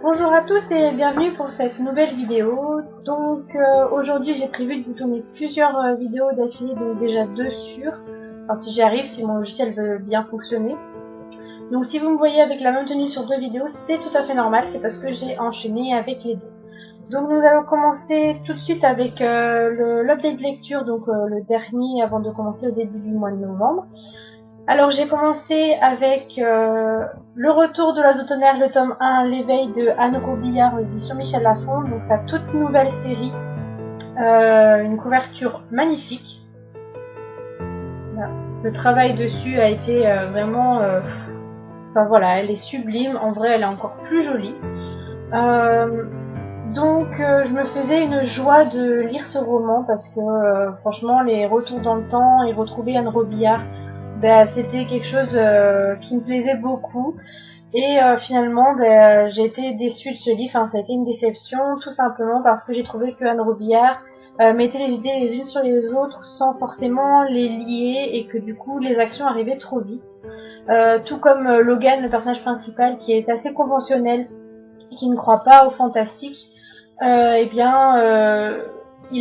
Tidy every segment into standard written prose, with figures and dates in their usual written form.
Bonjour à tous et bienvenue pour cette nouvelle vidéo. Donc aujourd'hui j'ai prévu de vous tourner plusieurs vidéos d'affilée, donc déjà deux sûres. Enfin si j'y arrive, si mon logiciel veut bien fonctionner. Donc si vous me voyez avec la même tenue sur deux vidéos, c'est tout à fait normal, c'est parce que j'ai enchaîné avec les deux. Donc nous allons commencer tout de suite avec l'update lecture, donc le dernier avant de commencer au début du mois de novembre. Alors j'ai commencé avec Le Retour de l'Oiseau Tonnerre, le tome 1, l'éveil de Anne Robillard aux éditions Michel Lafon, donc sa toute nouvelle série, une couverture magnifique. Voilà. Le travail dessus a été vraiment, enfin voilà, elle est sublime, en vrai elle est encore plus jolie. Donc je me faisais une joie de lire ce roman parce que franchement les retours dans le temps et retrouver Anne Robillard, c'était quelque chose qui me plaisait beaucoup et finalement j'ai été déçue de ce livre, enfin ça a été une déception tout simplement parce que j'ai trouvé que Anne Robillard mettait les idées les unes sur les autres sans forcément les lier et que du coup les actions arrivaient trop vite, tout comme Logan, le personnage principal, qui est assez conventionnel et qui ne croit pas au fantastique. Il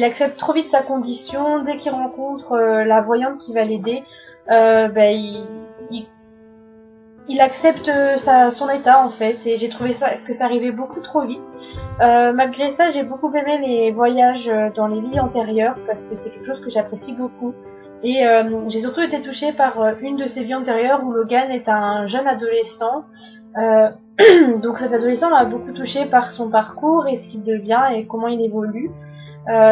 accepte trop vite sa condition. Dès qu'il rencontre la voyante qui va l'aider, il accepte son état en fait, et j'ai trouvé que ça arrivait beaucoup trop vite. Malgré ça, j'ai beaucoup aimé les voyages dans les vies antérieures parce que c'est quelque chose que j'apprécie beaucoup. Et j'ai surtout été touchée par une de ces vies antérieures où Logan est un jeune adolescent. Donc cet adolescent m'a beaucoup touchée par son parcours et ce qu'il devient et comment il évolue.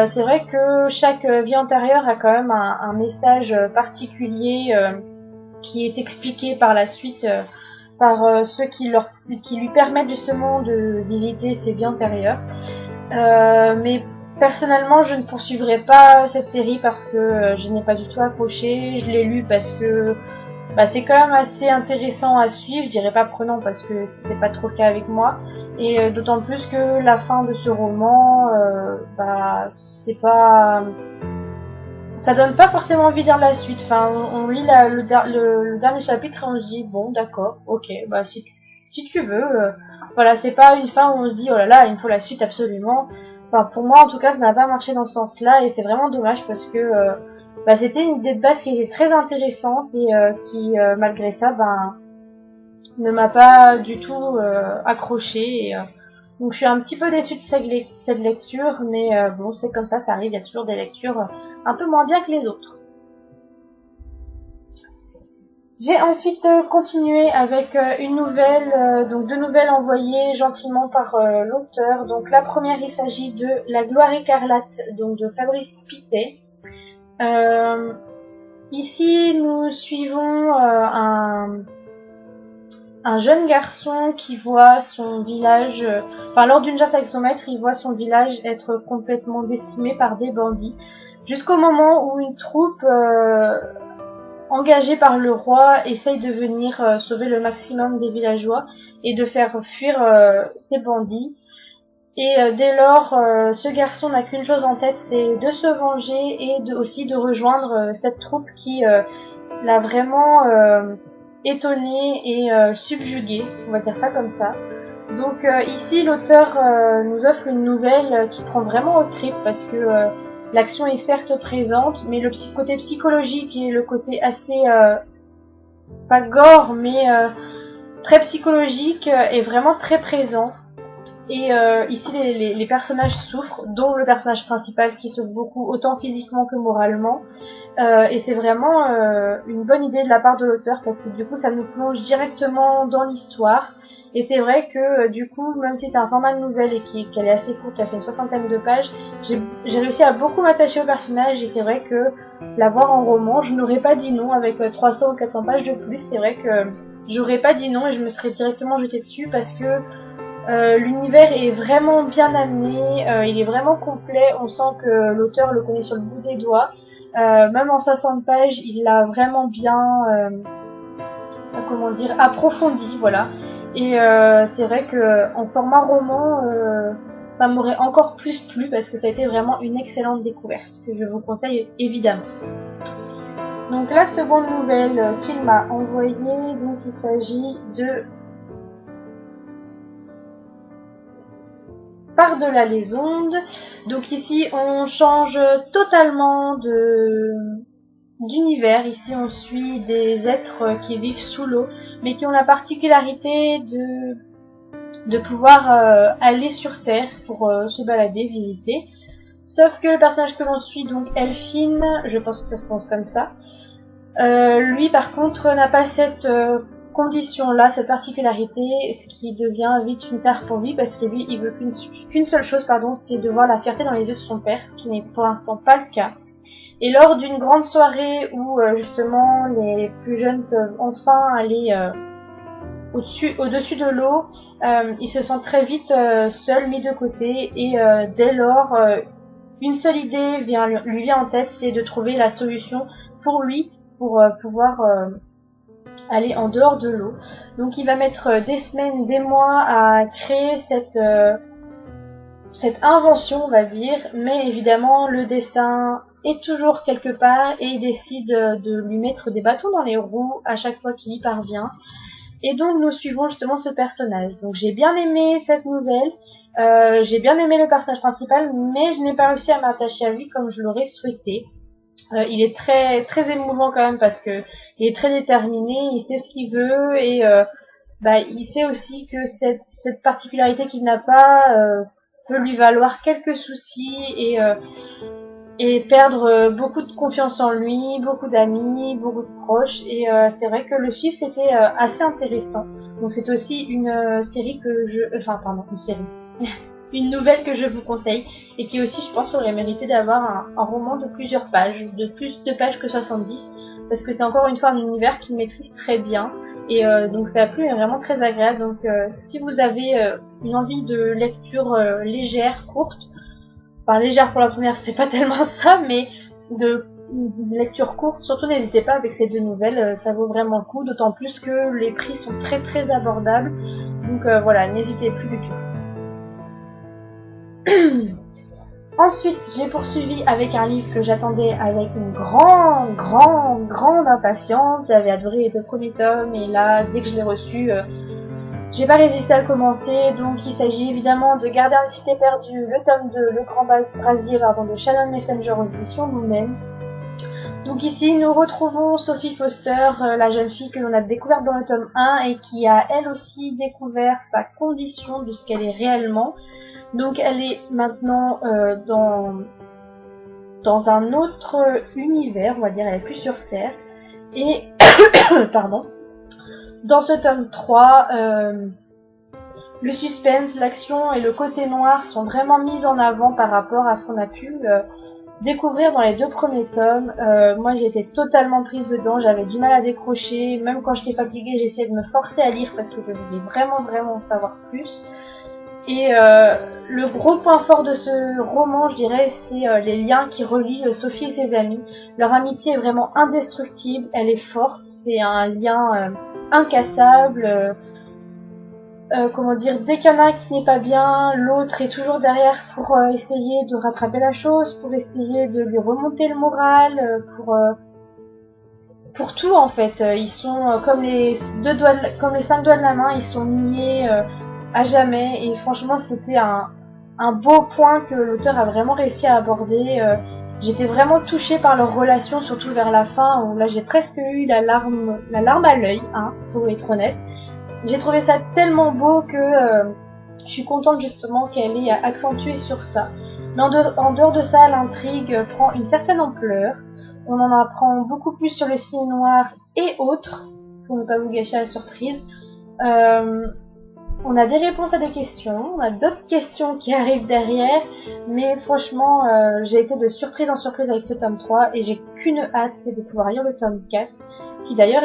C'est vrai que chaque vie antérieure a quand même un message particulier qui est expliqué par la suite par ceux qui lui permettent justement de visiter ces vies antérieures. Mais personnellement, je ne poursuivrai pas cette série parce que je n'ai pas du tout accroché. Je l'ai lu parce que c'est quand même assez intéressant à suivre, je dirais pas prenant parce que c'était pas trop le cas avec moi, et d'autant plus que la fin de ce roman, c'est pas, ça donne pas forcément envie de lire la suite. Enfin, on lit le dernier chapitre et on se dit bon d'accord, ok, si tu veux, voilà, c'est pas une fin où on se dit oh là là, il me faut la suite absolument. Enfin pour moi en tout cas ça n'a pas marché dans ce sens-là et c'est vraiment dommage parce que c'était une idée de base qui était très intéressante et qui, malgré ça, ne m'a pas du tout accroché. Donc je suis un petit peu déçue de cette lecture, mais bon, c'est comme ça arrive, il y a toujours des lectures un peu moins bien que les autres. J'ai ensuite continué avec une nouvelle, donc deux nouvelles envoyées gentiment par l'auteur. Donc la première, il s'agit de La Gloire écarlate, donc de Fabrice Pittet. Ici, nous suivons un jeune garçon qui voit son village, lors d'une chasse avec son maître, il voit son village être complètement décimé par des bandits, jusqu'au moment où une troupe engagée par le roi essaye de venir sauver le maximum des villageois et de faire fuir ces bandits. Et dès lors, ce garçon n'a qu'une chose en tête, c'est de se venger et aussi de rejoindre cette troupe qui l'a vraiment étonné et subjugué, on va dire ça comme ça. Donc ici, l'auteur nous offre une nouvelle qui prend vraiment au trip parce que l'action est certes présente, mais le côté psychologique et le côté assez, pas gore, mais très psychologique est vraiment très présent. Et ici, les personnages souffrent, dont le personnage principal qui souffre beaucoup, autant physiquement que moralement. Et c'est vraiment une bonne idée de la part de l'auteur, parce que du coup, ça nous plonge directement dans l'histoire. Et c'est vrai que du coup, même si c'est un format de nouvelle et qu'elle est assez courte, elle fait une 60aine de pages, j'ai réussi à beaucoup m'attacher au personnage. Et c'est vrai que l'avoir en roman, je n'aurais pas dit non avec 300 ou 400 pages de plus. C'est vrai que j'aurais pas dit non et je me serais directement jetée dessus parce que l'univers est vraiment bien amené, il est vraiment complet, on sent que l'auteur le connaît sur le bout des doigts. Même en 60 pages, il l'a vraiment bien approfondi, voilà. Et c'est vrai que en format roman, ça m'aurait encore plus plu parce que ça a été vraiment une excellente découverte que je vous conseille évidemment. Donc la seconde nouvelle qu'il m'a envoyée, donc il s'agit de par-delà les ondes. Donc ici on change totalement d'univers. Ici on suit des êtres qui vivent sous l'eau, mais qui ont la particularité de pouvoir aller sur Terre pour se balader, visiter. Sauf que le personnage que l'on suit, donc Elphine, je pense que ça se prononce comme ça, lui par contre n'a pas cette condition-là, cette particularité, ce qui devient vite une tare pour lui, parce que lui il veut qu'une seule chose, c'est de voir la fierté dans les yeux de son père, ce qui n'est pour l'instant pas le cas. Et lors d'une grande soirée où justement les plus jeunes peuvent enfin aller au-dessus de l'eau, il se sent très vite seul, mis de côté, et dès lors, une seule idée lui vient en tête, c'est de trouver la solution pour lui, pour pouvoir aller en dehors de l'eau. Donc il va mettre des semaines, des mois à créer cette invention, on va dire, mais évidemment le destin est toujours quelque part et il décide de lui mettre des bâtons dans les roues à chaque fois qu'il y parvient. Et donc nous suivons justement ce personnage. Donc j'ai bien aimé cette nouvelle, j'ai bien aimé le personnage principal, mais je n'ai pas réussi à m'attacher à lui comme je l'aurais souhaité. Il est très très émouvant quand même parce que il est très déterminé, il sait ce qu'il veut et il sait aussi que cette particularité qu'il n'a pas peut lui valoir quelques soucis et perdre beaucoup de confiance en lui, beaucoup d'amis, beaucoup de proches. Et c'est vrai que le suivre c'était assez intéressant. Donc c'est aussi une série que une nouvelle que je vous conseille et qui aussi je pense aurait mérité d'avoir un roman de plusieurs pages, de plus de pages que 70, parce que c'est encore une fois un univers qu'il maîtrise très bien et donc ça a plu, est vraiment très agréable. Donc si vous avez une envie de lecture légère, courte, enfin légère pour la première c'est pas tellement ça, mais de lecture courte, surtout n'hésitez pas avec ces deux nouvelles, ça vaut vraiment le coup, d'autant plus que les prix sont très très abordables, donc voilà, n'hésitez plus du tout. Ensuite, j'ai poursuivi avec un livre que j'attendais avec une grande impatience. J'avais adoré les deux premiers tomes et là, dès que je l'ai reçu, j'ai pas résisté à le commencer. Donc, il s'agit évidemment de Garder une cité perdue, le tome 2, Le Grand Brasier, de Shannon Messenger aux éditions Lumen. Donc ici, nous retrouvons Sophie Foster, la jeune fille que l'on a découverte dans le tome 1 et qui a elle aussi découvert sa condition de ce qu'elle est réellement. Donc elle est maintenant dans un autre univers, on va dire, elle est plus sur Terre. Et, pardon, dans ce tome 3, le suspense, l'action et le côté noir sont vraiment mis en avant par rapport à ce qu'on a pu découvrir dans les deux premiers tomes. Moi j'ai été totalement prise dedans, j'avais du mal à décrocher, même quand j'étais fatiguée j'essayais de me forcer à lire parce que je voulais vraiment en savoir plus. Et le gros point fort de ce roman, je dirais, c'est les liens qui relient Sophie et ses amis. Leur amitié est vraiment indestructible, elle est forte, c'est un lien incassable. Dès qu'il y en a un qui n'est pas bien, l'autre est toujours derrière pour essayer de rattraper la chose, pour essayer de lui remonter le moral, pour tout en fait. Ils sont comme les 5 doigts de la main, ils sont liés à jamais, et franchement c'était un beau point que l'auteur a vraiment réussi à aborder. J'étais vraiment touchée par leur relation, surtout vers la fin où là j'ai presque eu la larme à l'œil, faut être honnête. J'ai trouvé ça tellement beau que je suis contente justement qu'elle ait accentué sur ça. Mais en dehors de ça, l'intrigue prend une certaine ampleur. On en apprend beaucoup plus sur le ciné noir et autres, pour ne pas vous gâcher la surprise. On a des réponses à des questions, on a d'autres questions qui arrivent derrière, mais franchement, j'ai été de surprise en surprise avec ce tome 3 et j'ai qu'une hâte, c'est de pouvoir lire le tome 4, qui d'ailleurs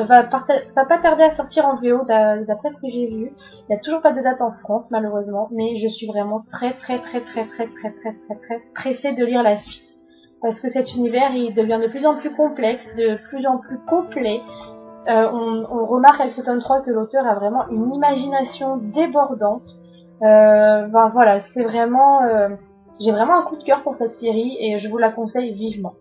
va pas tarder à sortir en VO d'après ce que j'ai vu. Il n'y a toujours pas de date en France malheureusement, mais je suis vraiment très pressée de lire la suite. Parce que cet univers, il devient de plus en plus complexe, de plus en plus complet. On remarque avec ce tome 3 que l'auteur a vraiment une imagination débordante. Voilà, c'est vraiment... j'ai vraiment un coup de cœur pour cette série et je vous la conseille vivement.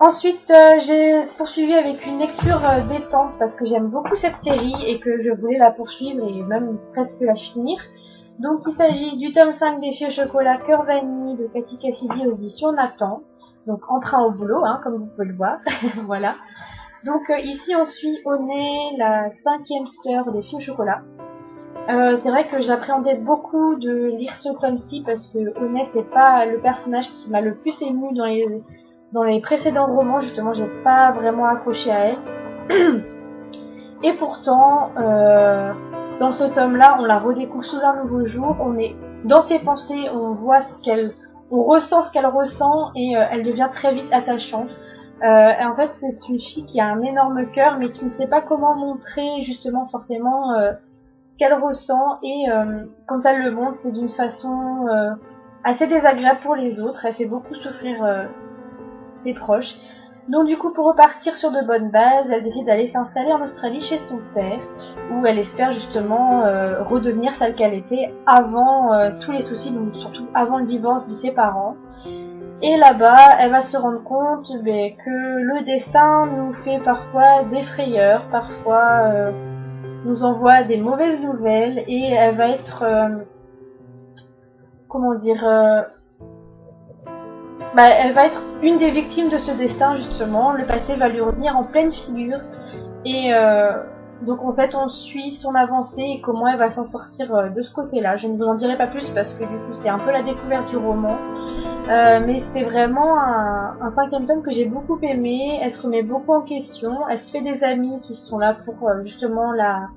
Ensuite, j'ai poursuivi avec une lecture détente parce que j'aime beaucoup cette série et que je voulais la poursuivre et même presque la finir. Donc il s'agit du tome 5 des Filles au chocolat Cœur Vanille de Cathy Cassidy aux éditions Nathan. Donc emprunt au boulot, hein, comme vous pouvez le voir. Voilà. Donc ici on suit Oné, la 5e sœur des Filles au chocolat. C'est vrai que j'appréhendais beaucoup de lire ce tome-ci parce que Oné c'est pas le personnage qui m'a le plus ému dans les précédents romans. Justement, j'ai pas vraiment accroché à elle. Et pourtant, dans ce tome-là, on la redécouvre sous un nouveau jour. On est dans ses pensées, on voit on ressent ce qu'elle ressent et elle devient très vite attachante. Et en fait, c'est une fille qui a un énorme cœur, mais qui ne sait pas comment montrer justement forcément ce qu'elle ressent. Et quand elle le montre, c'est d'une façon assez désagréable pour les autres. Elle fait beaucoup souffrir ses proches. Donc du coup, pour repartir sur de bonnes bases, elle décide d'aller s'installer en Australie chez son père, où elle espère justement redevenir celle qu'elle était avant tous les soucis, donc surtout avant le divorce de ses parents. Et là-bas, elle va se rendre compte que le destin nous fait parfois des frayeurs, parfois nous envoie des mauvaises nouvelles, et elle va être, elle va être une des victimes de ce destin justement. Le passé va lui revenir en pleine figure et donc en fait on suit son avancée et comment elle va s'en sortir de ce côté-là. Je ne vous en dirai pas plus parce que du coup c'est un peu la découverte du roman, mais c'est vraiment un 5e tome que j'ai beaucoup aimé. Elle se remet beaucoup en question, elle se fait des amis qui sont là pour justement la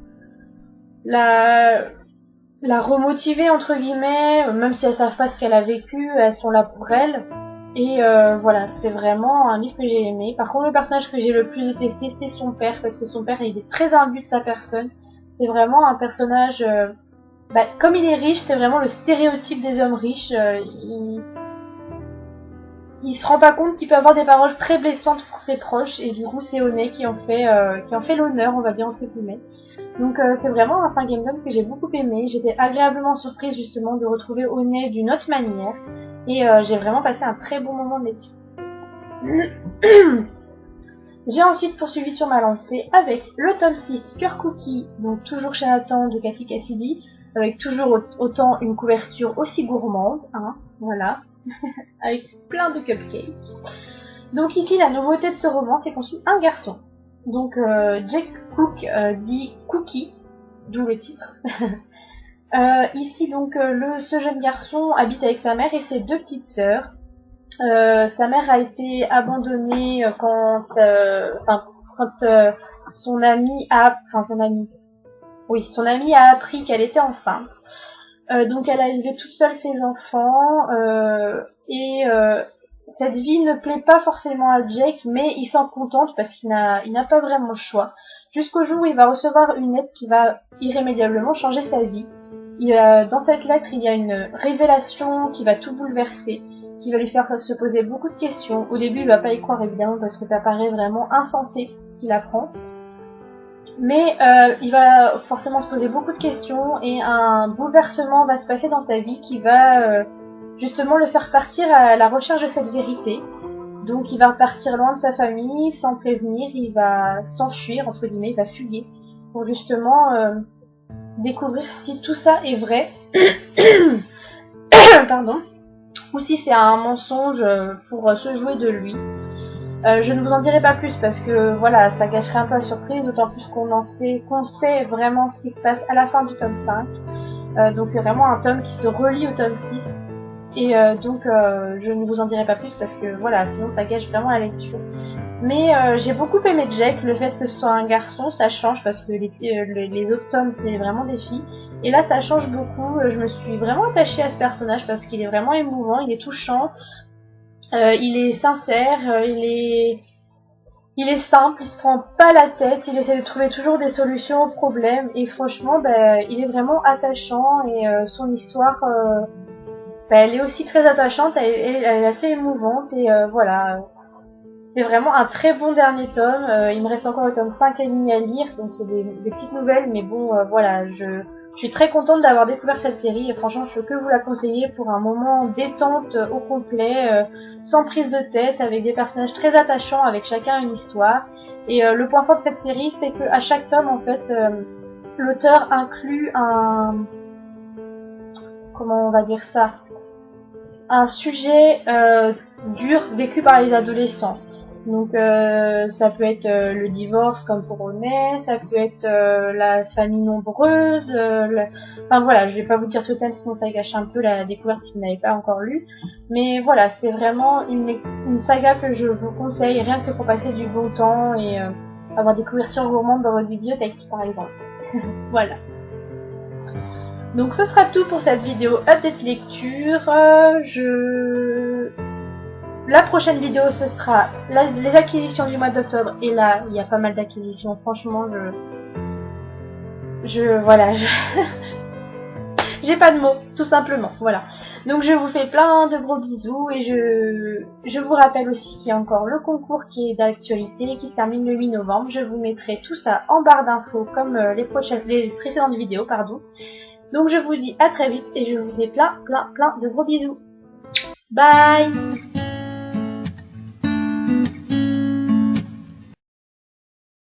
remotiver entre guillemets, même si elles savent pas ce qu'elle a vécu, elles sont là pour elle. Et voilà, c'est vraiment un livre que j'ai aimé. Par contre, le personnage que j'ai le plus détesté, c'est son père, parce que son père, il est très imbu de sa personne. C'est vraiment un personnage... comme il est riche, c'est vraiment le stéréotype des hommes riches. Il se rend pas compte qu'il peut avoir des paroles très blessantes pour ses proches, et du coup, c'est Oné qui en fait l'honneur, on va dire, entre guillemets. Donc c'est vraiment un 5e tome que j'ai beaucoup aimé. J'étais agréablement surprise justement de retrouver Oné d'une autre manière. Et j'ai vraiment passé un très bon moment de lecture. J'ai ensuite poursuivi sur ma lancée avec le tome 6 Cœur Cookie, donc toujours chez Nathan de Cathy Cassidy, avec toujours autant une couverture aussi gourmande, hein, voilà, avec plein de cupcakes. Donc ici la nouveauté de ce roman c'est qu'on suit un garçon. Donc Jack Cook dit Cookie, d'où le titre. Ici donc ce jeune garçon habite avec sa mère et ses 2 petites sœurs. Sa mère a été abandonnée quand son ami a appris qu'elle était enceinte. Donc elle a élevé toute seule ses enfants et cette vie ne plaît pas forcément à Jake, mais il s'en contente parce qu'il n'a pas vraiment le choix. Jusqu'au jour où il va recevoir une lettre qui va irrémédiablement changer sa vie. Dans cette lettre, il y a une révélation qui va tout bouleverser, qui va lui faire se poser beaucoup de questions. Au début, il va pas y croire évidemment parce que ça paraît vraiment insensé ce qu'il apprend. Mais il va forcément se poser beaucoup de questions et un bouleversement va se passer dans sa vie qui va justement le faire partir à la recherche de cette vérité. Donc il va partir loin de sa famille sans prévenir, il va s'enfuir, entre guillemets, il va fuguer pour justement découvrir si tout ça est vrai. Pardon. Ou si c'est un mensonge pour se jouer de lui. Je ne vous en dirai pas plus parce que voilà, ça gâcherait un peu la surprise, d'autant plus qu'on sait vraiment ce qui se passe à la fin du tome 5. Donc c'est vraiment un tome qui se relie au tome 6. Et donc je ne vous en dirai pas plus parce que voilà, sinon ça gâche vraiment la lecture. Mais j'ai beaucoup aimé Jack, le fait que ce soit un garçon, ça change parce que les autres tomes c'est vraiment des filles. Et là ça change beaucoup, je me suis vraiment attachée à ce personnage parce qu'il est vraiment émouvant, il est touchant. Il est sincère, il est simple, il se prend pas la tête, il essaie de trouver toujours des solutions aux problèmes et franchement, il est vraiment attachant et son histoire, elle est aussi très attachante, elle est assez émouvante et voilà. C'était vraiment un très bon dernier tome. Il me reste encore le tome 5 et demi à lire, donc c'est des petites nouvelles, mais bon, voilà, je Je suis très contente d'avoir découvert cette série et franchement je peux que vous la conseiller pour un moment détente au complet, sans prise de tête, avec des personnages très attachants, avec chacun une histoire. Et le point fort de cette série, c'est que à chaque tome en fait, l'auteur inclut comment on va dire ça, un sujet dur vécu par les adolescents. Donc ça peut être le divorce comme pour Aunais, ça peut être la famille nombreuse, enfin voilà, je vais pas vous dire tout le thème sinon ça gâche un peu la découverte si vous n'avez pas encore lu. Mais voilà, c'est vraiment une saga que je vous conseille rien que pour passer du bon temps et avoir des couvertures gourmandes dans votre bibliothèque par exemple. Voilà. Donc ce sera tout pour cette vidéo update lecture. La prochaine vidéo ce sera les acquisitions du mois d'octobre et là il y a pas mal d'acquisitions. Franchement voilà, j'ai pas de mots tout simplement. Voilà. Donc je vous fais plein de gros bisous et je vous rappelle aussi qu'il y a encore le concours qui est d'actualité qui se termine le 8 novembre. Je vous mettrai tout ça en barre d'infos comme les précédentes vidéos pardon. Donc je vous dis à très vite et je vous fais plein de gros bisous. Bye!